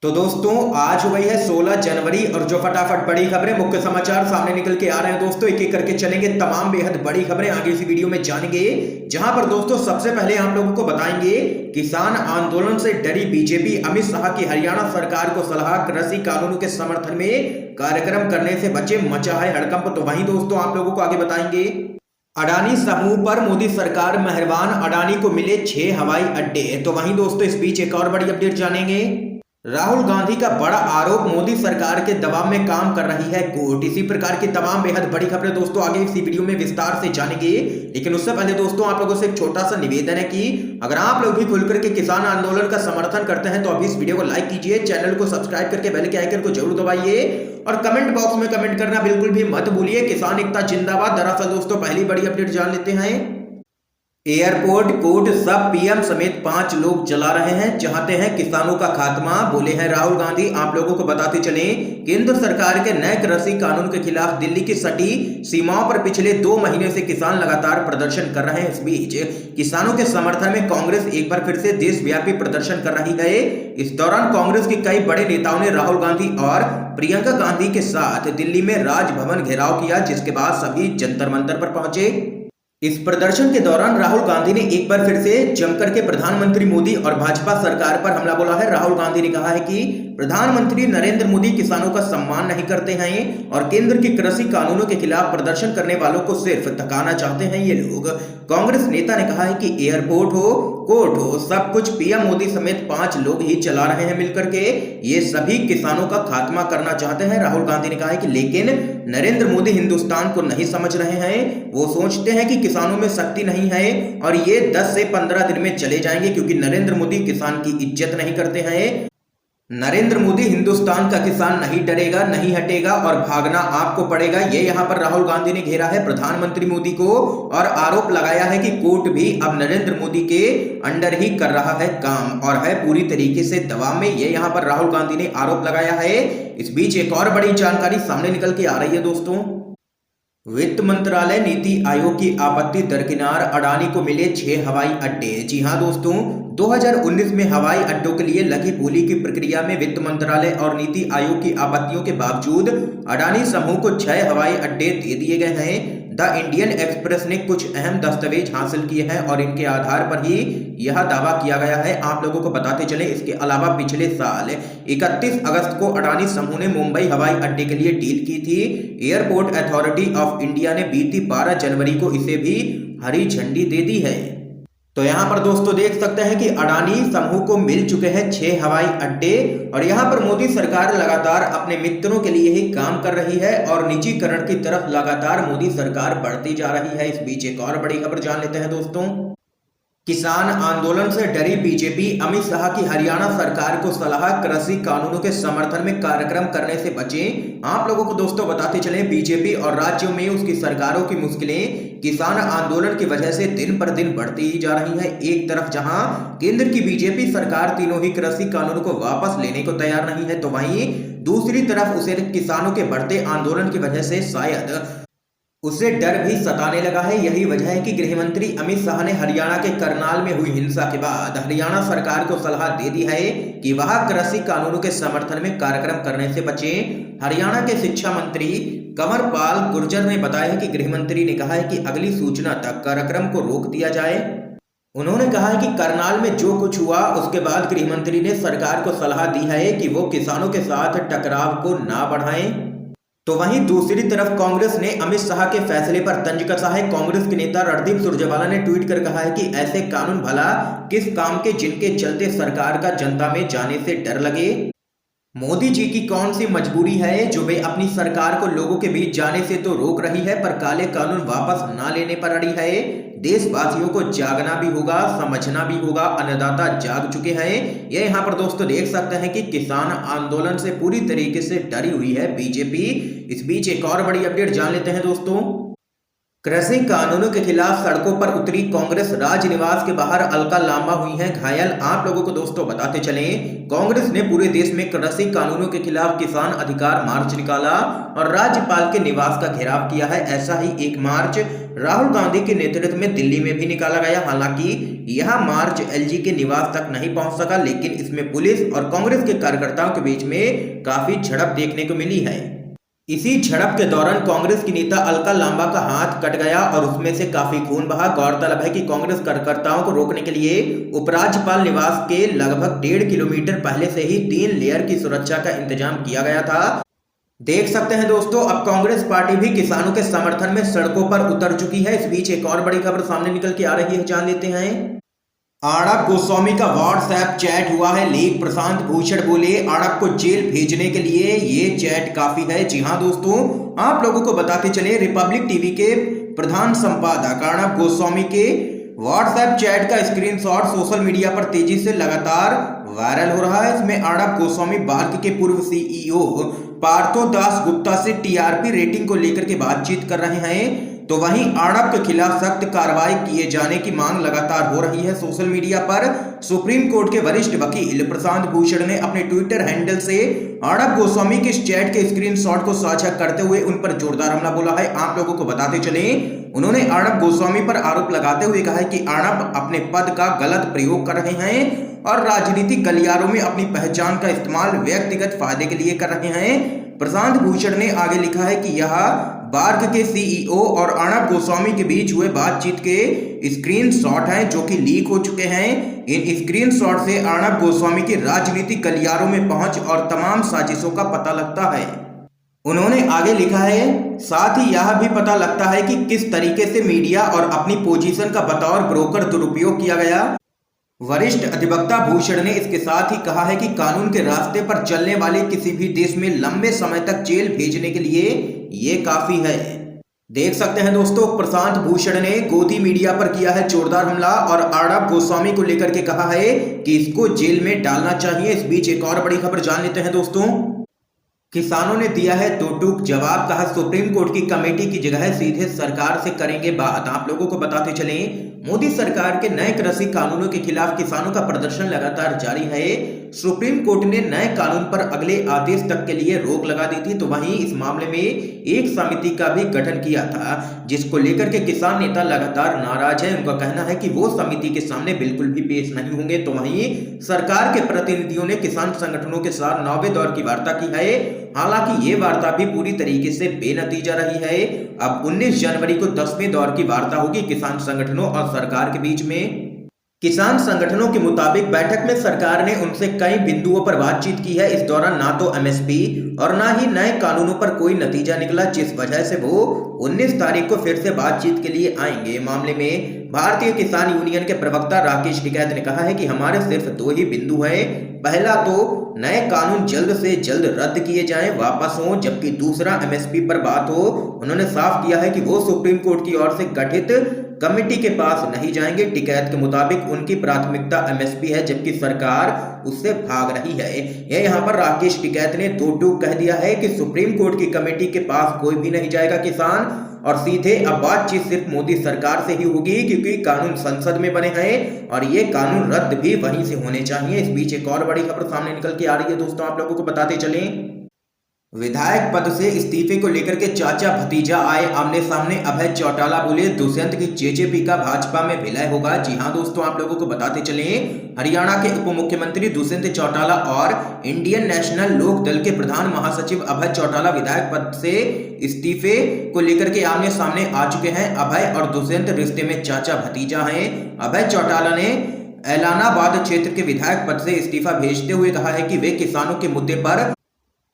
तो दोस्तों आज हुई है 16 जनवरी और जो फटाफट बड़ी खबरें मुख्य समाचार सामने निकल के आ रहे हैं दोस्तों, एक एक करके चलेंगे। तमाम बेहद बड़ी खबरें आगे इसी वीडियो में जानेंगे, जहां पर दोस्तों सबसे पहले हम लोगों को बताएंगे किसान आंदोलन से डरी बीजेपी, अमित शाह की हरियाणा सरकार को सलाह, कृषि कानूनों के समर्थन में कार्यक्रम करने से बचे, मचा है हड़कंप। तो वहीं दोस्तों आप लोगों को आगे बताएंगे अडानी समूह पर मोदी सरकार मेहरबान, अडानी को मिले 6 हवाई अड्डे। तो वहीं दोस्तों इस बीच एक और बड़ी अपडेट जानेंगे। राहुल गांधी का बड़ा आरोप, मोदी सरकार के दबाव में काम कर रही है कोर्ट। इसी प्रकार की तमाम बेहद बड़ी खबरें दोस्तों आगे इसी वीडियो में विस्तार से जानेंगे। लेकिन उससे पहले दोस्तों आप लोगों से एक छोटा सा निवेदन है कि अगर आप लोग भी खुलकर के किसान आंदोलन का समर्थन करते हैं तो अभी इस वीडियो को लाइक कीजिए, चैनल को सब्सक्राइब करके बेल के आइकन को जरूर दबाइए और कमेंट बॉक्स में कमेंट करना बिल्कुल भी मत भूलिए। किसान एकता जिंदाबाद। दरअसल दोस्तों पहली बड़ी अपडेट जान लेते हैं। एयरपोर्ट कोर्ट सब पीएम समेत 5 लोग जला रहे हैं, चाहते हैं किसानों का खात्मा, बोले हैं राहुल गांधी। आप लोगों को बताते चलें, केंद्र सरकार के नए कृषि कानून के खिलाफ दिल्ली की सटी सीमाओं पर पिछले 2 महीने से किसान लगातार प्रदर्शन कर रहे हैं। इस बीच किसानों के समर्थन में कांग्रेस एक बार फिर से देशव्यापी प्रदर्शन कर रही है। इस दौरान कांग्रेस के कई बड़े नेताओं ने राहुल गांधी और प्रियंका गांधी के साथ दिल्ली में राजभवन घेराव किया, जिसके बाद सभी जंतर मंतर पर पहुंचे। इस प्रदर्शन के दौरान राहुल गांधी ने एक बार फिर से जमकर के प्रधानमंत्री मोदी और भाजपा सरकार पर हमला बोला है। राहुल गांधी ने कहा है कि प्रधानमंत्री नरेंद्र मोदी किसानों का सम्मान नहीं करते हैं और केंद्र के कृषि कानूनों के खिलाफ प्रदर्शन करने वालों को सिर्फ थकाना चाहते हैं ये लोग। कांग्रेस नेता ने कहा है कि एयरपोर्ट हो, कोर्ट हो, सब कुछ पीएम मोदी समेत 5 लोग ही चला रहे हैं मिलकर के, ये सभी किसानों का खात्मा करना चाहते हैं। राहुल गांधी ने कहा है कि लेकिन नरेंद्र मोदी हिंदुस्तान को नहीं समझ रहे हैं, वो सोचते हैं कि किसानों में शक्ति नहीं है और ये 10 से 15 दिन में चले जाएंगे, क्योंकि नरेंद्र मोदी किसान की इज्जत नहीं करते हैं। नरेंद्र मोदी हिंदुस्तान का किसान नहीं डरेगा, नहीं हटेगा और भागना आपको पड़ेगा। ये यहाँ पर राहुल गांधी ने घेरा है प्रधानमंत्री मोदी को और आरोप लगाया है कि कोर्ट भी अब नरेंद्र मोदी के अंडर ही कर रहा है काम और है पूरी तरीके से दबाव में। ये यहाँ पर राहुल गांधी ने आरोप लगाया है। इस बीच एक और बड़ी जानकारी सामने निकल के आ रही है दोस्तों। वित्त मंत्रालय नीति आयोग की आपत्ति दरकिनार, अडानी को मिले 6 हवाई अड्डे। जी हां दोस्तों, 2019 में हवाई अड्डों के लिए लगी बोली की प्रक्रिया में वित्त मंत्रालय और नीति आयोग की आपत्तियों के बावजूद अडानी समूह को 6 हवाई अड्डे दे दिए गए हैं। द इंडियन एक्सप्रेस ने कुछ अहम दस्तावेज हासिल किए हैं और इनके आधार पर ही यह दावा किया गया है। आप लोगों को बताते चले, इसके अलावा पिछले साल 31 अगस्त को अडानी समूह ने मुंबई हवाई अड्डे के लिए डील की थी। एयरपोर्ट अथॉरिटी ऑफ इंडिया ने बीती 12 जनवरी को इसे भी हरी झंडी दे दी है। तो यहाँ पर दोस्तों देख सकते हैं कि अडानी समूह को मिल चुके हैं 6 हवाई अड्डे और यहाँ पर मोदी सरकार लगातार अपने मित्रों के लिए ही काम कर रही है और निजीकरण की तरफ लगातार मोदी सरकार बढ़ती जा रही है। इस बीच एक और बड़ी खबर जान लेते हैं दोस्तों। किसान आंदोलन से डरी बीजेपी, अमित शाह की हरियाणा सरकार को सलाह, कृषि कानूनों के समर्थन में कार्यक्रम करने से बचें। आप लोगों को दोस्तों बताते चलें, बीजेपी और राज्यों में उसकी सरकारों की मुश्किलें किसान आंदोलन की वजह से दिन पर दिन बढ़ती ही जा रही है। एक तरफ जहां केंद्र की बीजेपी सरकार तीनों ही कृषि कानूनों को वापस लेने को तैयार नहीं है, तो वहीं दूसरी तरफ उसे किसानों के बढ़ते आंदोलन की वजह से शायद उसे डर भी सताने लगा है। यही वजह है कि गृह मंत्री अमित शाह ने हरियाणा के करनाल में हुई हिंसा के बाद हरियाणा सरकार को सलाह दे दी है कि वह कृषि कानूनों के समर्थन में कार्यक्रम करने से बचें। हरियाणा के शिक्षा मंत्री कंवर पाल गुर्जर ने बताया कि गृह मंत्री ने कहा है कि अगली सूचना तक कार्यक्रम को रोक दिया जाए। उन्होंने कहा है कि करनाल में जो कुछ हुआ उसके बाद गृह मंत्री ने सरकार को सलाह दी है कि वो किसानों के साथ टकराव को ना बढ़ाएं। तो वहीं दूसरी तरफ कांग्रेस ने अमित शाह के फैसले पर तंज कसा है। कांग्रेस के नेता रणदीप सुरजेवाला ने ट्वीट कर कहा है कि ऐसे कानून भला किस काम के जिनके चलते सरकार का जनता में जाने से डर लगे। मोदी जी की कौन सी मजबूरी है जो वे अपनी सरकार को लोगों के बीच जाने से तो रोक रही है, पर काले कानून वापस ना लेने पर अड़ी है। देशवासियों को जागना भी होगा, समझना भी होगा, अन्नदाता जाग चुके हैं। ये यहाँ पर दोस्तों देख सकते हैं कि किसान आंदोलन से पूरी तरीके से डरी हुई है बीजेपी। इस बीच एक और बड़ी अपडेट जान लेते हैं दोस्तों। कृषि कानूनों के खिलाफ सड़कों पर उतरी कांग्रेस, राजनिवास के बाहर अलका लांबा हुई हैं घायल। आप लोगों को दोस्तों बताते चलें, कांग्रेस ने पूरे देश में कृषि कानूनों के खिलाफ किसान अधिकार मार्च निकाला और राज्यपाल के निवास का घेराव किया है। ऐसा ही एक मार्च राहुल गांधी के नेतृत्व में दिल्ली में भी निकाला गया। हालांकि यह मार्च एलजी के निवास तक नहीं पहुंच सका, लेकिन इसमें पुलिस और कांग्रेस के कार्यकर्ताओं के बीच में काफी झड़प देखने को मिली है। इसी झड़प के दौरान कांग्रेस की नेता अलका लांबा का हाथ कट गया और उसमें से काफी खून बहा। गौरतलब है कि कांग्रेस कार्यकर्ताओं को रोकने के लिए उपराज्यपाल निवास के लगभग 1.5 किलोमीटर पहले से ही 3 लेयर की सुरक्षा का इंतजाम किया गया था। देख सकते हैं दोस्तों, अब कांग्रेस पार्टी भी किसानों के समर्थन में सड़कों पर उतर चुकी है। इस बीच एक और बड़ी खबर सामने निकल के आ रही है, जान लेते हैं। अर्णब गोस्वामी का व्हाट्सएप चैट हुआ है लीक। प्रशांत भूषण बोले अर्णब को जेल भेजने के लिए ये चैट काफी है। जी हां दोस्तों, आप लोगों को बताते चले, रिपब्लिक टीवी के प्रधान संपादक अर्णब गोस्वामी के व्हाट्सएप चैट का स्क्रीनशॉट सोशल मीडिया पर तेजी से लगातार वायरल हो रहा है। इसमें अर्णब गोस्वामी बार्क के पूर्व सीईओ पार्थो दास गुप्ता से टीआरपी रेटिंग को लेकर के बातचीत कर रहे हैं। तो वहीं अर्णब के खिलाफ सख्त कार्रवाई किए जाने की मांग लगातार हो रही है। सोशल मीडिया पर सुप्रीम कोर्ट के वरिष्ठ वकील प्रशांत भूषण ने अपने ट्विटर हैंडल से अर्णब गोस्वामी के इस चैट के स्क्रीनशॉट को साझा करते हुए उन पर जोरदार हमला बोला है। आप लोगों को बताते चले, उन्होंने अर्णब गोस्वामी पर आरोप लगाते हुए कहा है कि अर्णब अपने पद का गलत प्रयोग कर रहे हैं और राजनीतिक गलियारों में अपनी पहचान का इस्तेमाल व्यक्तिगत फायदे के लिए कर रहे हैं। प्रशांत भूषण ने आगे लिखा है कि यह बार्क के सीईओ और अर्णब गोस्वामी के बीच हुए बातचीत के स्क्रीनशॉट हैं जो कि लीक हो चुके हैं। इन स्क्रीनशॉट से अर्णब गोस्वामी की राजनीतिक गलियारों में पहुंच और तमाम साजिशों का पता लगता है। उन्होंने आगे लिखा है, साथ ही यह भी पता लगता है कि किस तरीके से मीडिया और अपनी पोजीशन का बतौर ब्रोकर दुरुपयोग किया गया। वरिष्ठ अधिवक्ता भूषण ने इसके साथ ही कहा है कि कानून के रास्ते पर चलने वाले किसी भी देश में लंबे समय तक जेल भेजने के लिए ये काफी है। देख सकते हैं दोस्तों, प्रशांत भूषण ने गोदी मीडिया पर किया है जोरदार हमला और अर्णब गोस्वामी को लेकर के कहा है कि इसको जेल में डालना चाहिए। इस बीच एक और बड़ी खबर जान लेते हैं दोस्तों। किसानों ने दिया है दो टूक जवाब, कहा सुप्रीम कोर्ट की कमेटी की जगह सीधे सरकार से करेंगे बात। आप लोगों को बताते चलें, मोदी सरकार के नए कृषि कानूनों के खिलाफ किसानों का प्रदर्शन लगातार जारी है। सुप्रीम कोर्ट ने नए कानून पर अगले आदेश तक के लिए रोक लगा दी थी। तो वहीं इस मामले में एक समिति का भी गठन किया था, जिसको लेकर के किसान नेता लगातार नाराज है। उनका कहना है कि वो समिति के सामने बिल्कुल भी पेश नहीं होंगे। तो वहीं सरकार के प्रतिनिधियों ने किसान संगठनों के साथ 9वें दौर की वार्ता की है। हालांकि ये वार्ता भी पूरी तरीके से बेनतीजा रही है। अब 19 जनवरी को 10वें दौर की वार्ता होगी किसान संगठनों और सरकार के बीच में। किसान संगठनों के मुताबिक बैठक में सरकार ने उनसे कई बिंदुओं पर बातचीत की है। इस दौरान ना तो एमएसपी और ना ही नए कानूनों पर कोई नतीजा निकला, जिस वजह से वो 19 तारीख को फिर से बातचीत के लिए आएंगे। मामले में भारतीय किसान यूनियन के प्रवक्ता राकेश टिकैत ने कहा है कि हमारे सिर्फ 2 ही बिंदु है। पहला तो नए कानून जल्द से जल्द रद्द किए जाएं, वापस हों, जबकि दूसरा एमएसपी पर बात हो। उन्होंने साफ किया है कि वो सुप्रीम कोर्ट की ओर से गठित कमेटी के पास नहीं जाएंगे। टिकैत के मुताबिक उनकी प्राथमिकता एमएसपी है, जबकि सरकार उससे भाग रही है। ये यहाँ पर राकेश टिकैत ने दो टूक कह दिया है कि सुप्रीम कोर्ट की कमेटी के पास कोई भी नहीं जाएगा किसान, और सीधे अब बातचीत सिर्फ मोदी सरकार से ही होगी, क्योंकि कानून संसद में बने हैं और ये कानून रद्द भी वहीं से होने चाहिए। इस बीच एक और बड़ी खबर सामने निकल के आ रही है दोस्तों, आप लोगों को बताते चलें। विधायक पद से इस्तीफे को लेकर के चाचा भतीजा आए आमने सामने। अभय चौटाला बोले दुष्यंत की जेजेपी का भाजपा में विलय होगा। जी हां दोस्तों, आप लोगों को बताते चले, हरियाणा के उप मुख्यमंत्री दुष्यंत चौटाला और इंडियन नेशनल लोक दल के प्रधान महासचिव अभय चौटाला विधायक पद से इस्तीफे को लेकर के आमने सामने आ चुके हैं। अभय और दुष्यंत रिश्ते में चाचा भतीजा हैं। अभय चौटाला ने एलानाबाद क्षेत्र के विधायक पद से इस्तीफा भेजते हुए कहा है कि वे किसानों के मुद्दे पर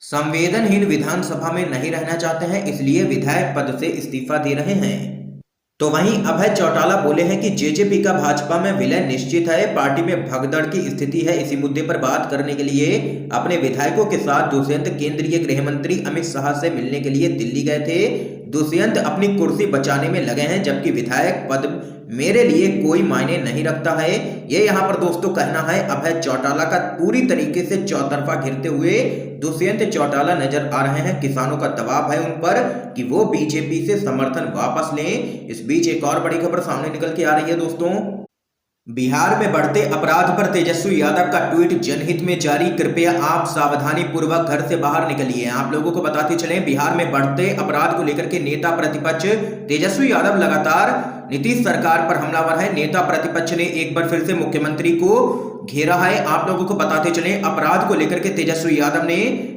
संवेदनहीन विधानसभा में नहीं रहना चाहते हैं, इसलिए विधायक पद से इस्तीफा दे रहे हैं। तो वहीं अभय चौटाला बोले हैं कि जेजेपी का भाजपा में विलय निश्चित है, पार्टी में भगदड़ की स्थिति है। इसी मुद्दे पर बात करने के लिए अपने विधायकों के साथ दुष्यंत केंद्रीय गृह मंत्री अमित शाह से मिलने के लिए दिल्ली गए थे। दुष्यंत अपनी कुर्सी बचाने में लगे हैं, जबकि विधायक पद मेरे लिए कोई मायने नहीं रखता है। ये यहाँ पर दोस्तों कहना है अभय चौटाला का। पूरी तरीके से चौतरफा घिरते हुए दुष्यंत चौटाला नजर आ रहे हैं। किसानों का दबाव है उन पर कि वो बीजेपी से समर्थन वापस लें। इस बीच एक और बड़ी खबर सामने निकल के आ रही है दोस्तों। बिहार में बढ़ते अपराध पर तेजस्वी यादव का ट्वीट जनहित में जारी, कृपया आप सावधानी पूर्वक घर से बाहर निकलिए। आप लोगों को बताते चलें, बिहार में बढ़ते अपराध को लेकर के नेता प्रतिपक्ष तेजस्वी यादव लगातार नीतीश सरकार पर हमलावर है। नेता प्रतिपक्ष ने एक बार फिर से मुख्यमंत्री को घेरा है। आप लोगों को बताते चलें, अपराध को लेकर के तेजस्वी यादव ने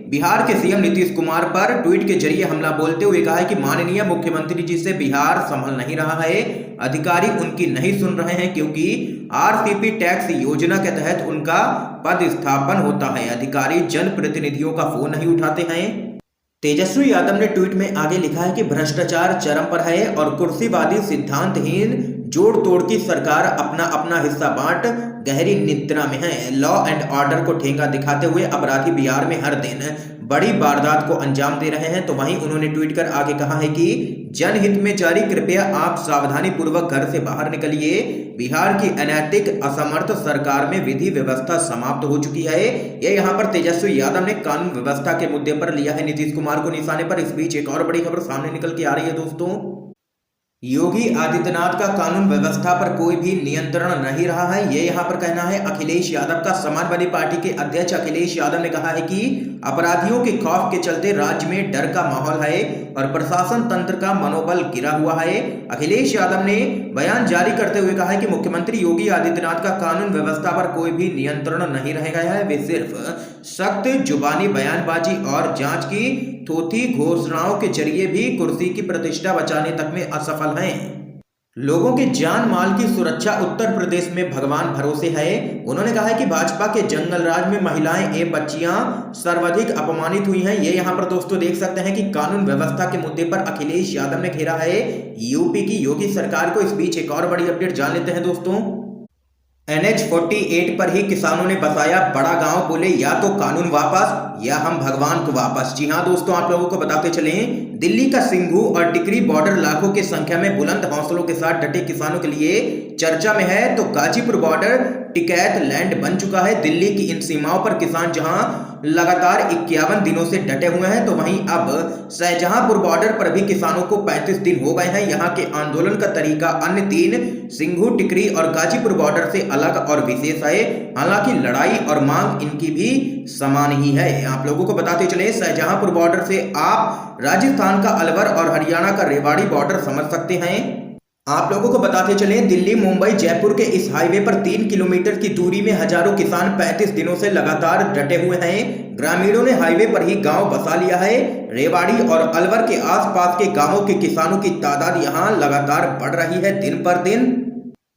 बिहार के सीएम नीतीश कुमार पर ट्वीट के जरिए हमला बोलते हुए कहा है कि माननीय मुख्यमंत्री जी से बिहार संभल नहीं रहा है, अधिकारी उनकी नहीं सुन रहे हैं क्योंकि आरसीपी टैक्स योजना के तहत उनका पदस्थापन होता है, अधिकारी जनप्रतिनिधियों का फोन नहीं उठाते हैं। तेजस्वी यादव ने ट्वीट में आगे लिखा है कि भ्रष्टाचार चरम पर है और कुर्सीवादी सिद्धांतहीन जोड़ तोड़ की सरकार अपना अपना हिस्सा बांट गहरी निद्रा में है। लॉ एंड ऑर्डर को ठेंगा दिखाते हुए अपराधी बिहार में हर दिन बड़ी वारदात को अंजाम दे रहे हैं। तो वहीं उन्होंने ट्वीट कर आगे कहा है कि जनहित में जारी, कृपया आप सावधानी पूर्वक घर से बाहर निकलिए। बिहार की अनैतिक असमर्थ सरकार में विधि व्यवस्था समाप्त हो चुकी है। ये यहाँ पर तेजस्वी यादव ने कानून व्यवस्था के मुद्दे पर लिया है नीतीश कुमार को निशाने पर। इस बीच एक और बड़ी खबर सामने निकल के आ रही है दोस्तों, योगी आदित्यनाथ का कानून व्यवस्था पर कोई भी नियंत्रण नहीं रहा है। ये यहाँ पर कहना है अखिलेश यादव का। समाजवादी पार्टी के अध्यक्ष अखिलेश यादव ने कहा है कि अपराधियों के खौफ के चलते राज्य में डर का माहौल है और प्रशासन तंत्र का मनोबल गिरा हुआ है। अखिलेश यादव ने बयान जारी करते हुए कहा है कि मुख्यमंत्री योगी आदित्यनाथ का कानून व्यवस्था पर कोई भी नियंत्रण नहीं रह गया है। वे सिर्फ सख्त जुबानी बयानबाजी और जांच की थोथी घोषणाओं के जरिए भी कुर्सी की प्रतिष्ठा बचाने तक में असफल हैं। लोगों के जान माल की सुरक्षा उत्तर प्रदेश में भगवान भरोसे है। उन्होंने कहा है कि भाजपा के जंगल राज में महिलाएं एवं बच्चियां सर्वाधिक अपमानित हुई हैं। ये यहाँ पर दोस्तों देख सकते हैं कि कानून व्यवस्था के मुद्दे पर अखिलेश यादव ने घेरा है यूपी की योगी सरकार को। इस बीच एक और बड़ी अपडेट जान लेते हैं दोस्तों, NH-48 पर ही किसानों ने बसाया बड़ा गांव, बोले या तो कानून वापस या हम भगवान को वापस। जी हां दोस्तों, आप लोगों को बताते चलें, दिल्ली का सिंघू और टिकरी बॉर्डर लाखों की संख्या में बुलंद हौसलों के साथ डटे किसानों के लिए चर्चा में है। तो गाजीपुर बॉर्डर टिकैत लैंड बन चुका है। दिल्ली की इन सीमाओं पर किसान जहां लगातार 51 दिनों से डटे हुए हैं, तो वहीं अब शाहजहांपुर बॉर्डर पर भी किसानों को 35 दिन हो गए हैं। यहां के आंदोलन का तरीका अन्य तीन सिंघू, टिकरी और गाजीपुर बॉर्डर से अलग और विशेष है। हालांकि लड़ाई और मांग इनकी भी समान ही है। आप लोगों को बताते चले, शाहजहांपुर बॉर्डर से आप राजस्थान का अलवर और हरियाणा का रेवाड़ी बॉर्डर समझ सकते हैं। आप लोगों को बताते चलें, दिल्ली मुंबई जयपुर के इस हाईवे पर 3 किलोमीटर की दूरी में हजारों किसान 35 दिनों से लगातार डटे हुए हैं। ग्रामीणों ने हाईवे पर ही गांव बसा लिया है। रेवाड़ी और अलवर के आसपास के गांवों के किसानों की तादाद यहां लगातार बढ़ रही है दिन पर दिन।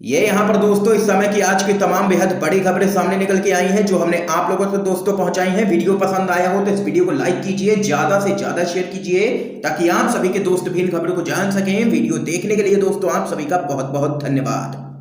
ये यहाँ पर दोस्तों इस समय की आज की तमाम बेहद बड़ी खबरें सामने निकल के आई हैं जो हमने आप लोगों तक दोस्तों पहुंचाई हैं। वीडियो पसंद आया हो तो इस वीडियो को लाइक कीजिए, ज्यादा से ज्यादा शेयर कीजिए ताकि आप सभी के दोस्त भी इन खबरों को जान सकें। वीडियो देखने के लिए दोस्तों आप सभी का बहुत बहुत धन्यवाद।